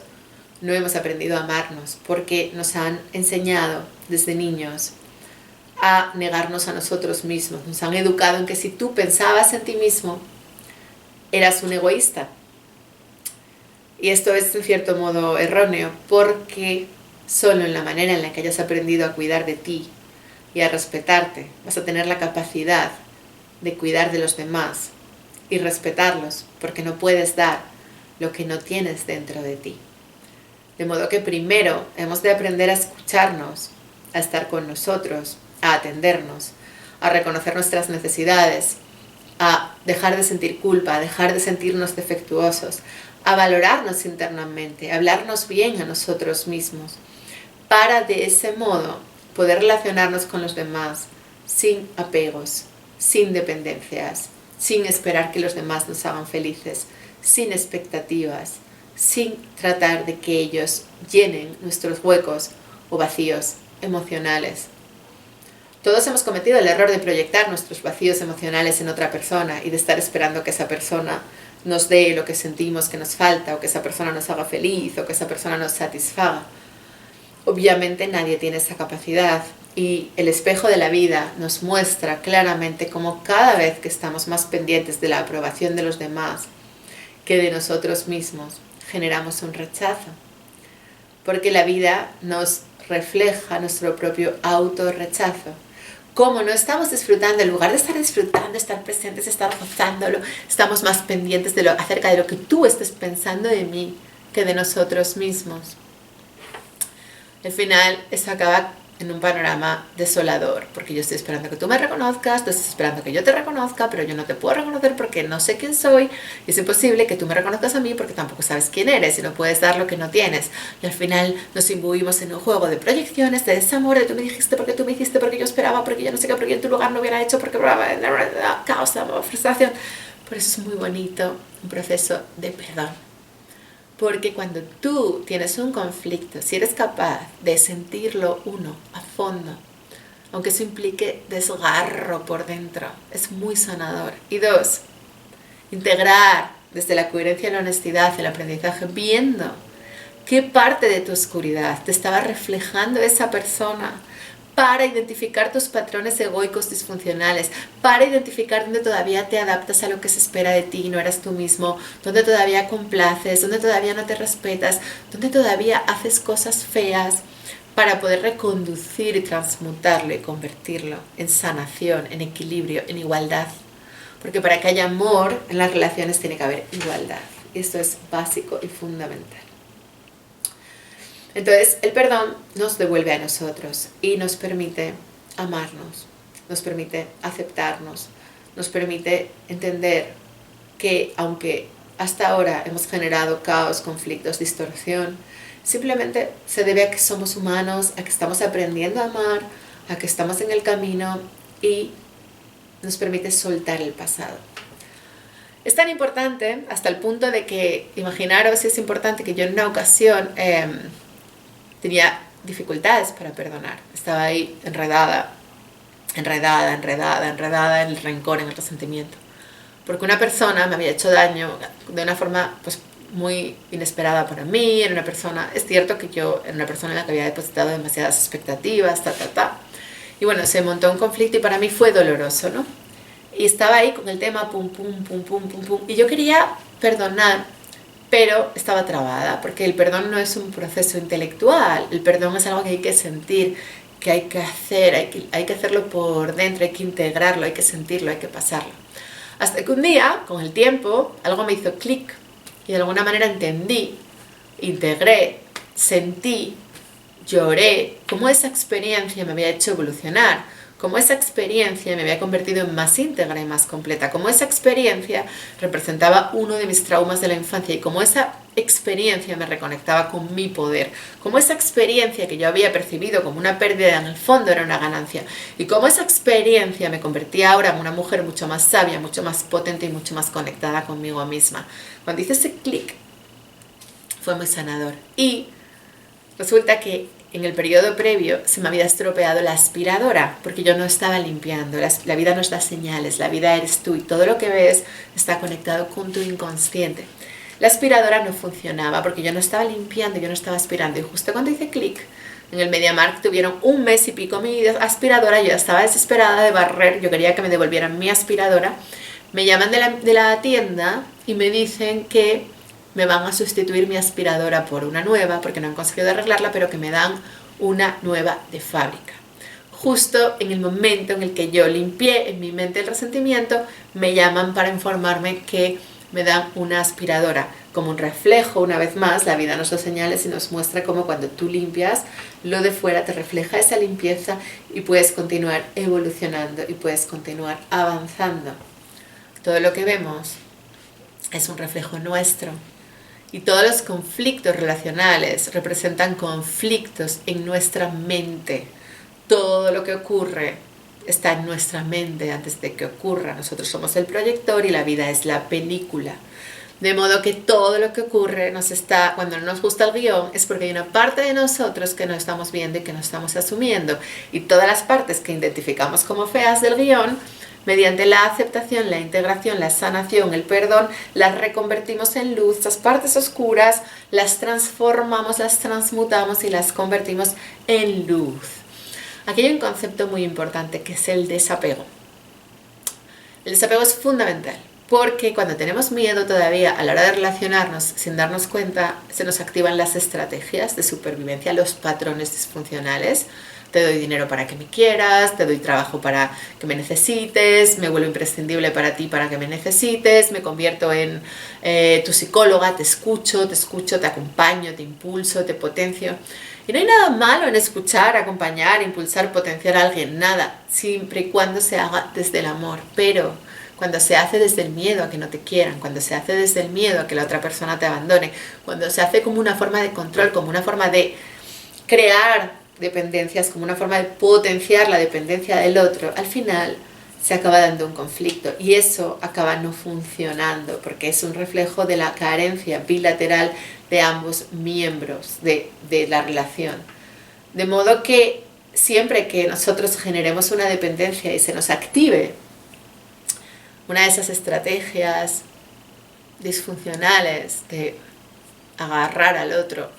no hemos aprendido a amarnos porque nos han enseñado desde niños a negarnos a nosotros mismos. Nos han educado en que si tú pensabas en ti mismo, eras un egoísta. Y esto es en cierto modo erróneo, porque solo en la manera en la que hayas aprendido a cuidar de ti y a respetarte, vas a tener la capacidad de cuidar de los demás y respetarlos, porque no puedes dar lo que no tienes dentro de ti. De modo que primero hemos de aprender a escucharnos, a estar con nosotros, a atendernos, a reconocer nuestras necesidades, a dejar de sentir culpa, a dejar de sentirnos defectuosos, a valorarnos internamente, a hablarnos bien a nosotros mismos, para de ese modo poder relacionarnos con los demás sin apegos, sin dependencias, sin esperar que los demás nos hagan felices, sin expectativas, sin tratar de que ellos llenen nuestros huecos o vacíos emocionales. Todos hemos cometido el error de proyectar nuestros vacíos emocionales en otra persona y de estar esperando que esa persona nos dé lo que sentimos que nos falta, o que esa persona nos haga feliz, o que esa persona nos satisfaga. Obviamente nadie tiene esa capacidad, y el espejo de la vida nos muestra claramente cómo cada vez que estamos más pendientes de la aprobación de los demás que de nosotros mismos, generamos un rechazo. Porque la vida nos refleja nuestro propio autorrechazo. Como no estamos disfrutando, en lugar de estar disfrutando, estar presentes, estar gozándolo, estamos más pendientes acerca de lo que tú estés pensando de mí que de nosotros mismos. Al final, eso acaba en un panorama desolador, porque yo estoy esperando que tú me reconozcas, tú estás esperando que yo te reconozca, pero yo no te puedo reconocer porque no sé quién soy, y es imposible que tú me reconozcas a mí porque tampoco sabes quién eres y no puedes dar lo que no tienes. Y al final nos imbuimos en un juego de proyecciones, de desamor, de tú me dijiste, porque tú me hiciste, porque yo esperaba, porque yo no sé qué, porque en tu lugar no hubiera hecho, porque causa frustración. Por eso es muy bonito un proceso de perdón. Porque cuando tú tienes un conflicto, si eres capaz de sentirlo, uno, a fondo, aunque eso implique desgarro por dentro, es muy sanador. Y dos, integrar desde la coherencia y la honestidad el aprendizaje, viendo qué parte de tu oscuridad te estaba reflejando esa persona, para identificar tus patrones egoicos disfuncionales, para identificar dónde todavía te adaptas a lo que se espera de ti y no eres tú mismo, dónde todavía complaces, dónde todavía no te respetas, dónde todavía haces cosas feas, para poder reconducir y transmutarlo y convertirlo en sanación, en equilibrio, en igualdad. Porque para que haya amor en las relaciones tiene que haber igualdad. Y esto es básico y fundamental. Entonces, el perdón nos devuelve a nosotros y nos permite amarnos, nos permite aceptarnos, nos permite entender que aunque hasta ahora hemos generado caos, conflictos, distorsión, simplemente se debe a que somos humanos, a que estamos aprendiendo a amar, a que estamos en el camino, y nos permite soltar el pasado. Es tan importante hasta el punto de que, imaginaros si es importante, que yo en una ocasión tenía dificultades para perdonar. Estaba ahí enredada en el rencor, en el resentimiento. Porque una persona me había hecho daño de una forma pues muy inesperada para mí. Era una persona, es cierto que yo era una persona en la que había depositado demasiadas expectativas, Y bueno, se montó un conflicto y para mí fue doloroso, ¿no? Y estaba ahí con el tema pum. Y yo quería perdonar, pero estaba trabada, porque el perdón no es un proceso intelectual. El perdón es algo que hay que sentir, que hay que hacer, hay que hacerlo por dentro, hay que integrarlo, hay que sentirlo, hay que pasarlo. Hasta que un día, con el tiempo, algo me hizo clic y de alguna manera entendí, integré, sentí, lloré, cómo esa experiencia me había hecho evolucionar, cómo esa experiencia me había convertido en más íntegra y más completa, cómo esa experiencia representaba uno de mis traumas de la infancia y cómo esa experiencia me reconectaba con mi poder, cómo esa experiencia que yo había percibido como una pérdida en el fondo era una ganancia, y cómo esa experiencia me convertía ahora en una mujer mucho más sabia, mucho más potente y mucho más conectada conmigo misma. Cuando hice ese clic fue muy sanador. Y resulta que en el periodo previo se me había estropeado la aspiradora porque yo no estaba limpiando. La vida nos da señales, la vida eres tú y todo lo que ves está conectado con tu inconsciente. La aspiradora no funcionaba porque yo no estaba limpiando, yo no estaba aspirando, y justo cuando hice clic en el MediaMarkt tuvieron 1 mes y pico mi aspiradora, yo estaba desesperada de barrer, yo quería que me devolvieran mi aspiradora. Me llaman de la tienda y me dicen que me van a sustituir mi aspiradora por una nueva, porque no han conseguido arreglarla, pero que me dan una nueva de fábrica. Justo en el momento en el que yo limpié en mi mente el resentimiento, me llaman para informarme que me dan una aspiradora. Como un reflejo, una vez más, la vida nos da señales y nos muestra cómo cuando tú limpias, lo de fuera te refleja esa limpieza y puedes continuar evolucionando y puedes continuar avanzando. Todo lo que vemos es un reflejo nuestro. Y todos los conflictos relacionales representan conflictos en nuestra mente. Todo lo que ocurre está en nuestra mente antes de que ocurra. Nosotros somos el proyector y la vida es la película. De modo que todo lo que ocurre cuando no nos gusta el guión es porque hay una parte de nosotros que no estamos viendo y que no estamos asumiendo. Y todas las partes que identificamos como feas del guión, mediante la aceptación, la integración, la sanación, el perdón, las reconvertimos en luz. Las partes oscuras las transformamos, las transmutamos y las convertimos en luz. Aquí hay un concepto muy importante que es el desapego. El desapego es fundamental. Porque cuando tenemos miedo todavía a la hora de relacionarnos sin darnos cuenta, se nos activan las estrategias de supervivencia, los patrones disfuncionales. Te doy dinero para que me quieras, te doy trabajo para que me necesites, me vuelvo imprescindible para ti para que me necesites, me convierto en tu psicóloga, te escucho, te acompaño, te impulso, te potencio. Y no hay nada malo en escuchar, acompañar, impulsar, potenciar a alguien, nada, siempre y cuando se haga desde el amor. Pero cuando se hace desde el miedo a que no te quieran, cuando se hace desde el miedo a que la otra persona te abandone, cuando se hace como una forma de control, como una forma de crear dependencias, como una forma de potenciar la dependencia del otro, al final se acaba dando un conflicto y eso acaba no funcionando porque es un reflejo de la carencia bilateral de ambos miembros de la relación. De modo que siempre que nosotros generemos una dependencia y se nos active una de esas estrategias disfuncionales de agarrar al otro,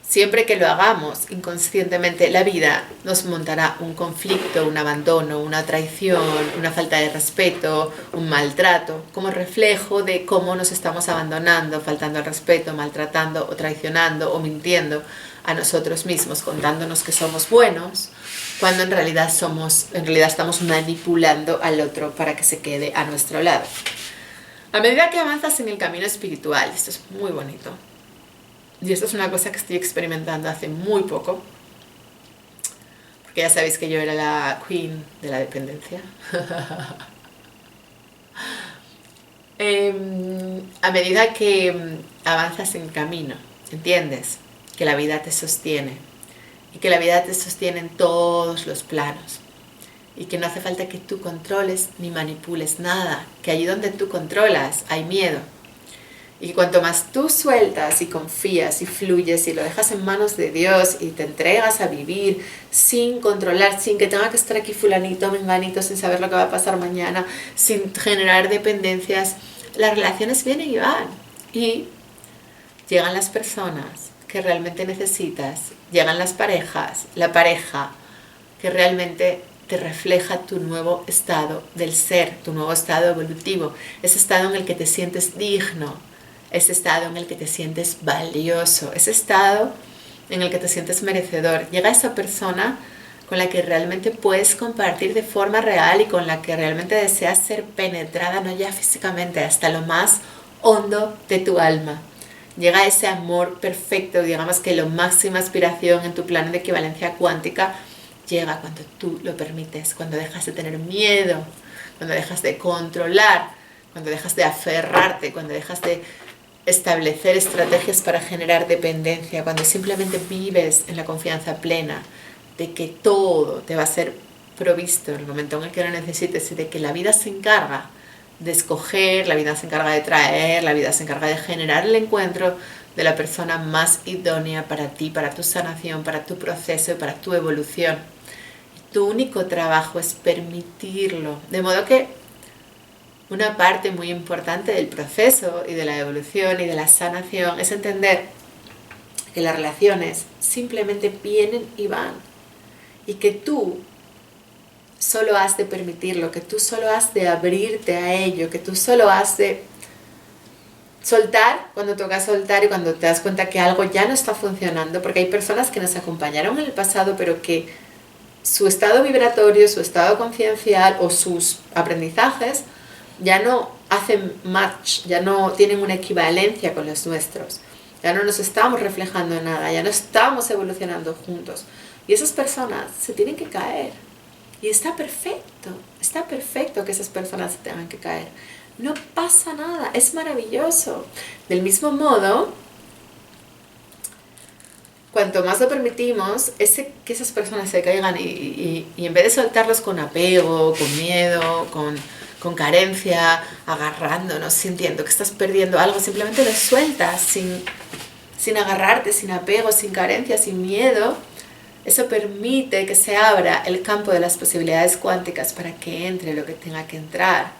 siempre que lo hagamos inconscientemente, la vida nos montará un conflicto, un abandono, una traición, una falta de respeto, un maltrato, como reflejo de cómo nos estamos abandonando, faltando al respeto, maltratando o traicionando o mintiendo a nosotros mismos, contándonos que somos buenos, cuando en realidad estamos manipulando al otro para que se quede a nuestro lado. A medida que avanzas en el camino espiritual, esto es muy bonito, y esto es una cosa que estoy experimentando hace muy poco, porque ya sabéis que yo era la queen de la dependencia. A medida que avanzas en el camino, entiendes que la vida te sostiene y que la vida te sostiene en todos los planos y que no hace falta que tú controles ni manipules nada, que allí donde tú controlas hay miedo. Y cuanto más tú sueltas y confías y fluyes y lo dejas en manos de Dios y te entregas a vivir sin controlar, sin que tenga que estar aquí fulanito, menganito, sin saber lo que va a pasar mañana, sin generar dependencias, las relaciones vienen y van. Y llegan las personas que realmente necesitas, llegan las parejas, la pareja que realmente te refleja tu nuevo estado del ser, tu nuevo estado evolutivo, ese estado en el que te sientes digno, ese estado en el que te sientes valioso, ese estado en el que te sientes merecedor. Llega esa persona con la que realmente puedes compartir de forma real y con la que realmente deseas ser penetrada, no ya físicamente, hasta lo más hondo de tu alma. Llega ese amor perfecto, digamos que la máxima aspiración en tu plano de equivalencia cuántica llega cuando tú lo permites, cuando dejas de tener miedo, cuando dejas de controlar, cuando dejas de aferrarte, cuando dejas de establecer estrategias para generar dependencia, cuando simplemente vives en la confianza plena de que todo te va a ser provisto en el momento en el que lo necesites y de que la vida se encarga de escoger, la vida se encarga de traer, la vida se encarga de generar el encuentro de la persona más idónea para ti, para tu sanación, para tu proceso y para tu evolución. Y tu único trabajo es permitirlo, de modo que una parte muy importante del proceso y de la evolución y de la sanación es entender que las relaciones simplemente vienen y van y que tú solo has de permitirlo, que tú solo has de abrirte a ello, que tú solo has de soltar cuando toca soltar y cuando te das cuenta que algo ya no está funcionando, porque hay personas que nos acompañaron en el pasado pero que su estado vibratorio, su estado conciencial o sus aprendizajes ya no hacen match, ya no tienen una equivalencia con los nuestros, ya no nos estamos reflejando en nada, ya no estamos evolucionando juntos y esas personas se tienen que caer y está perfecto que esas personas se tengan que caer, No pasa nada, es maravilloso. Del mismo modo, cuanto más lo permitimos, que esas personas se caigan y en vez de soltarlos con apego, con miedo, con carencia, agarrándonos, sintiendo que estás perdiendo algo, simplemente lo sueltas sin agarrarte, sin apego, sin carencia, sin miedo. Eso permite que se abra el campo de las posibilidades cuánticas para que entre lo que tenga que entrar.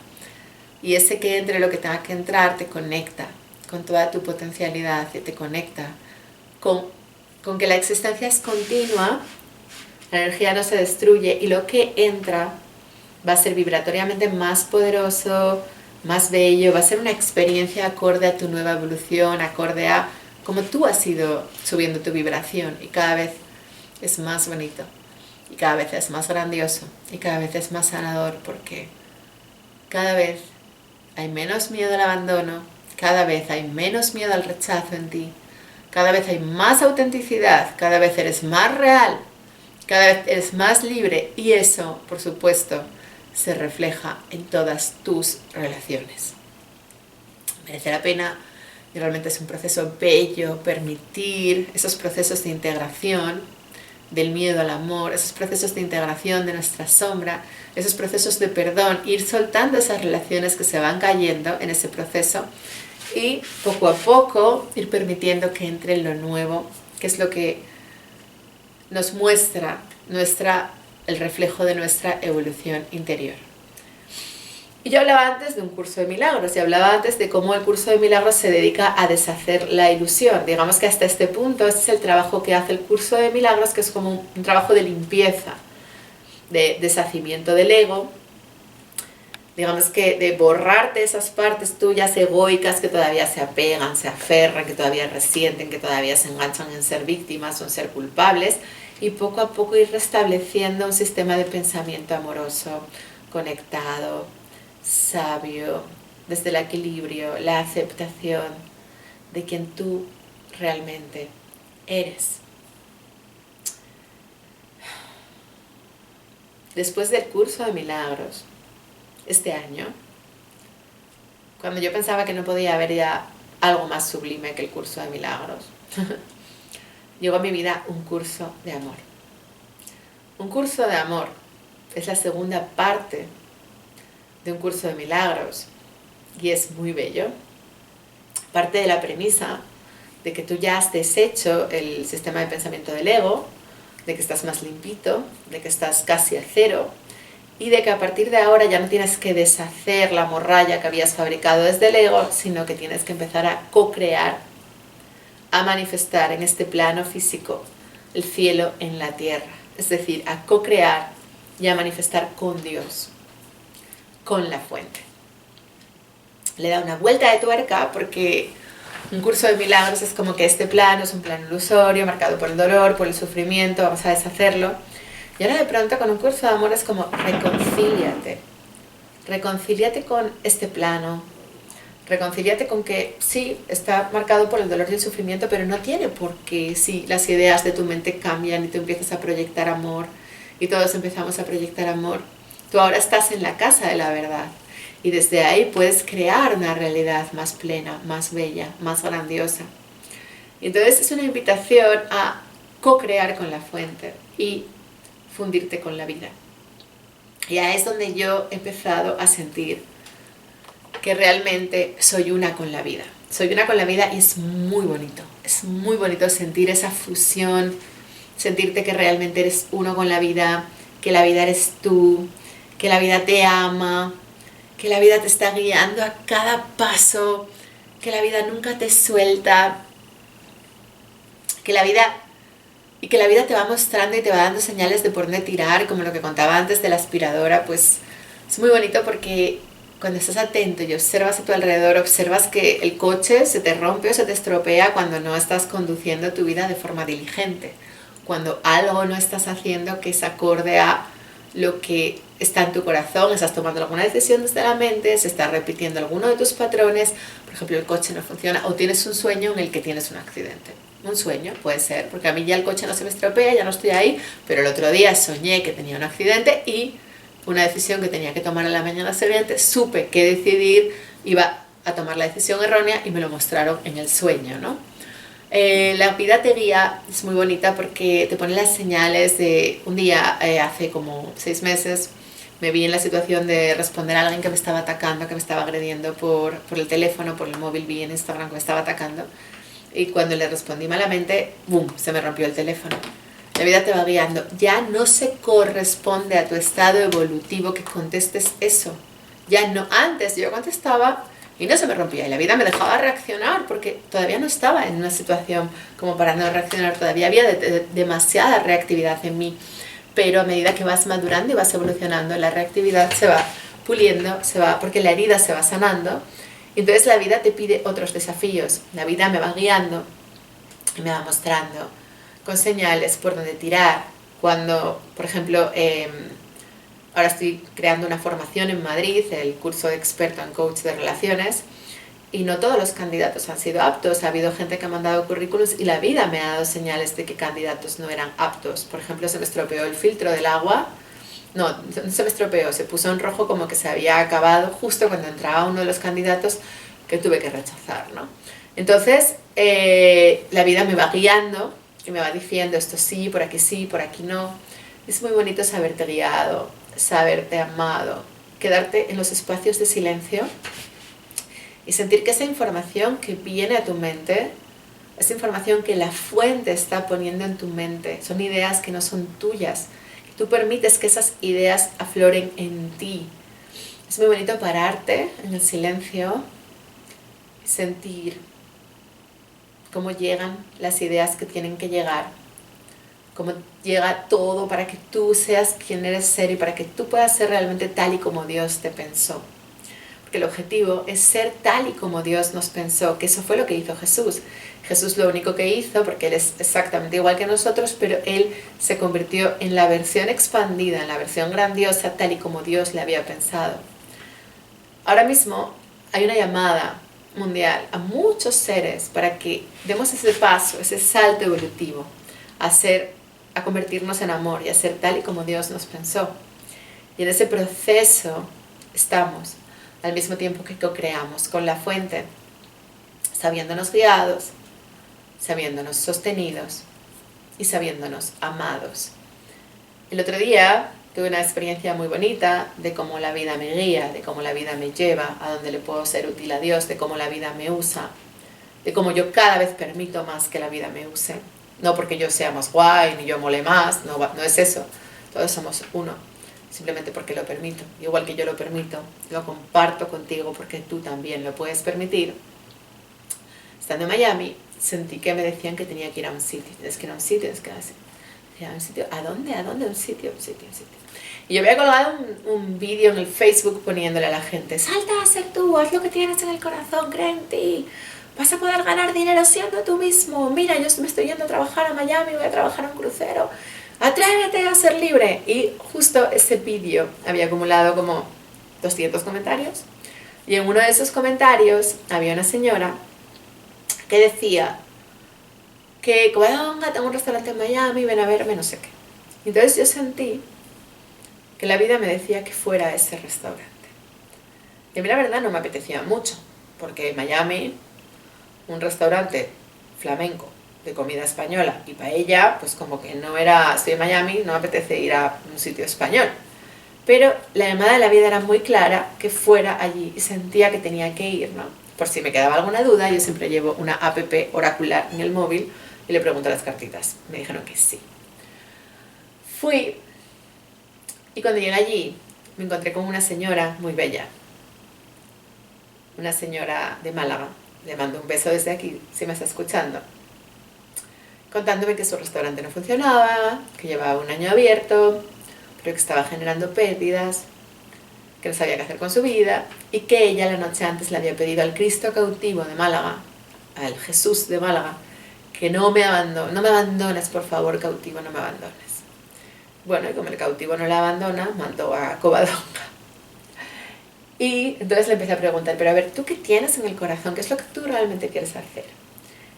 Y ese que entre lo que tenga que entrar te conecta con toda tu potencialidad y te conecta con que la existencia es continua, la energía no se destruye y lo que entra va a ser vibratoriamente más poderoso, más bello, va a ser una experiencia acorde a tu nueva evolución, acorde a cómo tú has ido subiendo tu vibración y cada vez es más bonito y cada vez es más grandioso y cada vez es más sanador porque cada vez hay menos miedo al abandono, cada vez hay menos miedo al rechazo en ti, cada vez hay más autenticidad, cada vez eres más real, cada vez eres más libre y eso, por supuesto, se refleja en todas tus relaciones. Merece la pena y realmente es un proceso bello permitir esos procesos de integración del miedo al amor, esos procesos de integración de nuestra sombra, esos procesos de perdón, ir soltando esas relaciones que se van cayendo en ese proceso y poco a poco ir permitiendo que entre lo nuevo, que es lo que nos muestra el reflejo de nuestra evolución interior. Y yo hablaba antes de un curso de milagros y hablaba antes de cómo el curso de milagros se dedica a deshacer la ilusión. Digamos que hasta este punto este es el trabajo que hace el curso de milagros, que es como un trabajo de limpieza, de deshacimiento del ego, digamos que de borrarte esas partes tuyas egoicas que todavía se apegan, se aferran, que todavía resienten, que todavía se enganchan en ser víctimas o en ser culpables y poco a poco ir restableciendo un sistema de pensamiento amoroso, conectado, sabio, desde el equilibrio, la aceptación de quien tú realmente eres. Después del curso de milagros, este año, cuando yo pensaba que no podía haber ya algo más sublime que el curso de milagros, llegó a mi vida un curso de amor. Un curso de amor es la segunda parte de un curso de milagros y es muy bello. Parte de la premisa de que tú ya has deshecho el sistema de pensamiento del ego, de que estás más limpito, de que estás casi a cero y de que a partir de ahora ya no tienes que deshacer la morralla que habías fabricado desde el ego, sino que tienes que empezar a co-crear, a manifestar en este plano físico el cielo en la tierra, es decir, a co-crear y a manifestar con Dios, con la fuente. Le da una vuelta de tuerca porque un curso de milagros es como que este plano es un plano ilusorio, marcado por el dolor, por el sufrimiento, vamos a deshacerlo. Y ahora de pronto con un curso de amor es como reconcíliate con este plano, reconcíliate con que sí, está marcado por el dolor y el sufrimiento, pero no tiene por qué si las ideas de tu mente cambian y tú empiezas a proyectar amor y todos empezamos a proyectar amor. Tú ahora estás en la casa de la verdad y desde ahí puedes crear una realidad más plena, más bella, más grandiosa. Y entonces es una invitación a co-crear con la fuente y fundirte con la vida. Y ahí es donde yo he empezado a sentir que realmente soy una con la vida. Soy una con la vida y es muy bonito. Es muy bonito sentir esa fusión, sentirte que realmente eres uno con la vida, que la vida eres tú, que la vida te ama, que la vida te está guiando a cada paso, que la vida nunca te suelta, que la vida te va mostrando y te va dando señales de por dónde tirar, como lo que contaba antes de la aspiradora. Pues es muy bonito porque cuando estás atento y observas a tu alrededor, observas que el coche se te rompe o se te estropea cuando no estás conduciendo tu vida de forma diligente, cuando algo no estás haciendo que es acorde a lo que está en tu corazón, estás tomando alguna decisión desde la mente, se está repitiendo alguno de tus patrones, por ejemplo el coche no funciona o tienes un sueño en el que tienes un accidente. Un sueño puede ser, porque a mí ya el coche no se me estropea, ya no estoy ahí, pero el otro día soñé que tenía un accidente y una decisión que tenía que tomar en la mañana siguiente, supe qué decidir, iba a tomar la decisión errónea y me lo mostraron en el sueño, ¿no? La vida te guía, es muy bonita porque te pone las señales de un día, hace como 6 meses, me vi en la situación de responder a alguien que me estaba atacando, que me estaba agrediendo por el teléfono, por el móvil, vi en Instagram que me estaba atacando. Y cuando le respondí malamente, ¡boom!, se me rompió el teléfono. La vida te va guiando. Ya no se corresponde a tu estado evolutivo que contestes eso. Ya no, antes yo contestaba y no se me rompía. Y la vida me dejaba reaccionar porque todavía no estaba en una situación como para no reaccionar. Todavía había demasiada reactividad en mí. Pero a medida que vas madurando y vas evolucionando, la reactividad se va puliendo, porque la herida se va sanando. Entonces la vida te pide otros desafíos. La vida me va guiando y me va mostrando con señales por donde tirar. Cuando, por ejemplo, ahora estoy creando una formación en Madrid, el curso de experto en coach de relaciones, y no todos los candidatos han sido aptos. Ha habido gente que ha mandado currículums y la vida me ha dado señales de que candidatos no eran aptos. Por ejemplo, se me estropeó el filtro del agua. No se me estropeó, se puso en rojo como que se había acabado justo cuando entraba uno de los candidatos que tuve que rechazar, ¿no? Entonces, la vida me va guiando y me va diciendo esto sí, por aquí no. Es muy bonito saberte guiado, saberte amado, quedarte en los espacios de silencio y sentir que esa información que viene a tu mente, esa información que la fuente está poniendo en tu mente, son ideas que no son tuyas. Tú permites que esas ideas afloren en ti. Es muy bonito pararte en el silencio y sentir cómo llegan las ideas que tienen que llegar, cómo llega todo para que tú seas quien eres ser y para que tú puedas ser realmente tal y como Dios te pensó. Porque el objetivo es ser tal y como Dios nos pensó, que eso fue lo que hizo Jesús. Jesús lo único que hizo, porque Él es exactamente igual que nosotros, pero Él se convirtió en la versión expandida, en la versión grandiosa, tal y como Dios le había pensado. Ahora mismo hay una llamada mundial a muchos seres para que demos ese paso, ese salto evolutivo, a convertirnos en amor y a ser tal y como Dios nos pensó. Y en ese proceso estamos, al mismo tiempo que co-creamos con la fuente, sabiéndonos guiados, sabiéndonos sostenidos y sabiéndonos amados. El otro día tuve una experiencia muy bonita de cómo la vida me guía, de cómo la vida me lleva, a dónde le puedo ser útil a Dios, de cómo la vida me usa, de cómo yo cada vez permito más que la vida me use. No porque yo sea más guay, ni yo mole más, no es eso. Todos somos uno. Simplemente porque lo permito. Igual que yo lo permito, lo comparto contigo porque tú también lo puedes permitir. Estando en Miami, sentí que me decían que tenía que ir a un sitio. Tienes que ir a un sitio, tienes que ir a un sitio. ¿A dónde? ¿A dónde? Un sitio. Y yo había colgado un vídeo en el Facebook poniéndole a la gente: salta a ser tú, haz lo que tienes en el corazón, cree en ti. Vas a poder ganar dinero siendo tú mismo. Mira, yo me estoy yendo a trabajar a Miami, voy a trabajar a un crucero. Atrévete a ser libre. Y justo ese vídeo había acumulado como 200 comentarios. Y en uno de esos comentarios había una señora que decía que tengo un restaurante en Miami, ven a verme, no sé qué. Entonces yo sentí que la vida me decía que fuera a ese restaurante. Y a mí la verdad no me apetecía mucho, porque en Miami, un restaurante flamenco de comida española y paella, pues como que no era, estoy en Miami, no me apetece ir a un sitio español. Pero la llamada de la vida era muy clara que fuera allí y sentía que tenía que ir, ¿no? Por si me quedaba alguna duda, yo siempre llevo una app oracular en el móvil y le pregunto a las cartitas. Me dijeron que sí. Fui y cuando llegué allí me encontré con una señora muy bella. Una señora de Málaga. Le mando un beso desde aquí, si me está escuchando. Contándome que su restaurante no funcionaba, que llevaba un año abierto, pero que estaba generando pérdidas, que no sabía qué hacer con su vida y que ella la noche antes le había pedido al Cristo cautivo de Málaga, al Jesús de Málaga, que no me abandones, por favor, cautivo, no me abandones. Bueno, y como el cautivo no la abandona, mandó a Covadonga. Y entonces le empecé a preguntar, pero a ver, ¿tú qué tienes en el corazón? ¿Qué es lo que tú realmente quieres hacer?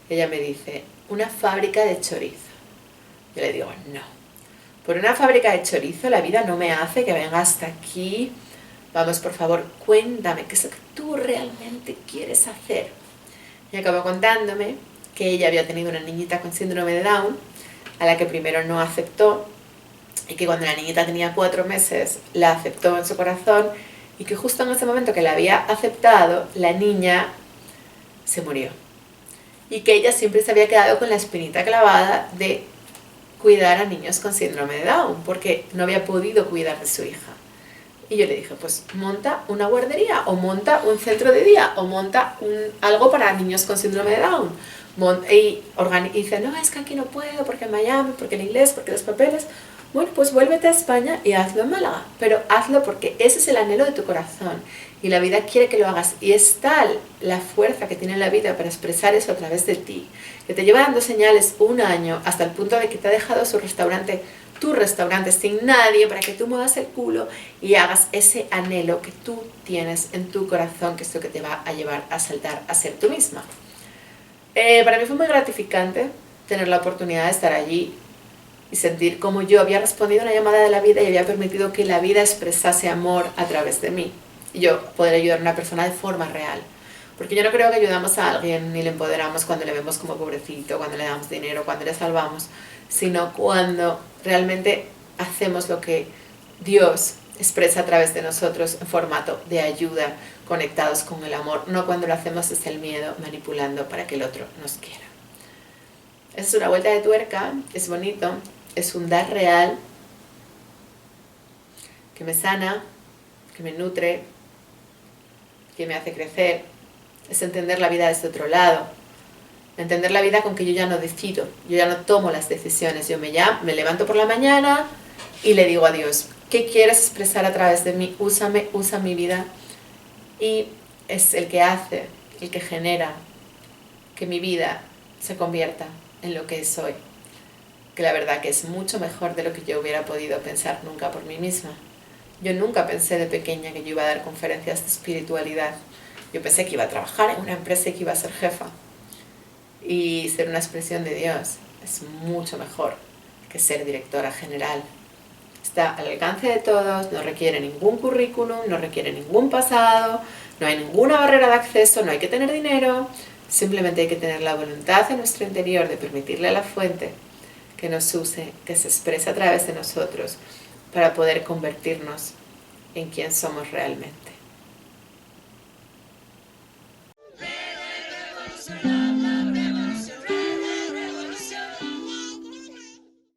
Y ella me dice, una fábrica de chorizo. Yo le digo, no. Por una fábrica de chorizo la vida no me hace que venga hasta aquí vamos, por favor, cuéntame qué es lo que tú realmente quieres hacer. Y acabó contándome que ella había tenido una niñita con síndrome de Down, a la que primero no aceptó, y que cuando la niñita tenía 4 meses la aceptó en su corazón, y que justo en ese momento que la había aceptado, la niña se murió. Y que ella siempre se había quedado con la espinita clavada de cuidar a niños con síndrome de Down, porque no había podido cuidar de su hija. Y yo le dije, pues monta una guardería, o monta un centro de día, o monta algo para niños con síndrome de Down. Y dice, no, es que aquí no puedo, porque en Miami, porque el inglés, porque los papeles. Bueno, pues vuélvete a España y hazlo en Málaga, pero hazlo porque ese es el anhelo de tu corazón y la vida quiere que lo hagas, y es tal la fuerza que tiene la vida para expresar eso a través de ti, que te lleva dando señales 1 año hasta el punto de que te ha dejado su restaurante, tu restaurante, sin nadie, para que tú muevas el culo y hagas ese anhelo que tú tienes en tu corazón, que es lo que te va a llevar a saltar a ser tú misma. Para mí fue muy gratificante tener la oportunidad de estar allí y sentir como yo había respondido a una llamada de la vida y había permitido que la vida expresase amor a través de mí. Y yo poder ayudar a una persona de forma real. Porque yo no creo que ayudamos a alguien ni le empoderamos cuando le vemos como pobrecito, cuando le damos dinero, cuando le salvamos, sino cuando realmente hacemos lo que Dios expresa a través de nosotros en formato de ayuda, conectados con el amor, no cuando lo hacemos desde el miedo, manipulando para que el otro nos quiera. Es una vuelta de tuerca, es bonito, es un dar real que me sana, que me nutre, que me hace crecer. Es entender la vida desde otro lado, entender la vida con que yo ya no decido, yo ya no tomo las decisiones, yo me levanto por la mañana y le digo a Dios, ¿qué quieres expresar a través de mí? Úsame, usa mi vida. Y es el que hace, el que genera que mi vida se convierta en lo que es hoy, que la verdad que es mucho mejor de lo que yo hubiera podido pensar nunca por mí misma. Yo nunca pensé de pequeña que yo iba a dar conferencias de espiritualidad. Yo pensé que iba a trabajar en una empresa y que iba a ser jefa. Y ser una expresión de Dios es mucho mejor que ser directora general. Está al alcance de todos, no requiere ningún currículum, no requiere ningún pasado, no hay ninguna barrera de acceso, no hay que tener dinero. Simplemente hay que tener la voluntad en nuestro interior de permitirle a la fuente que nos use, que se exprese a través de nosotros para poder convertirnos en quien somos realmente.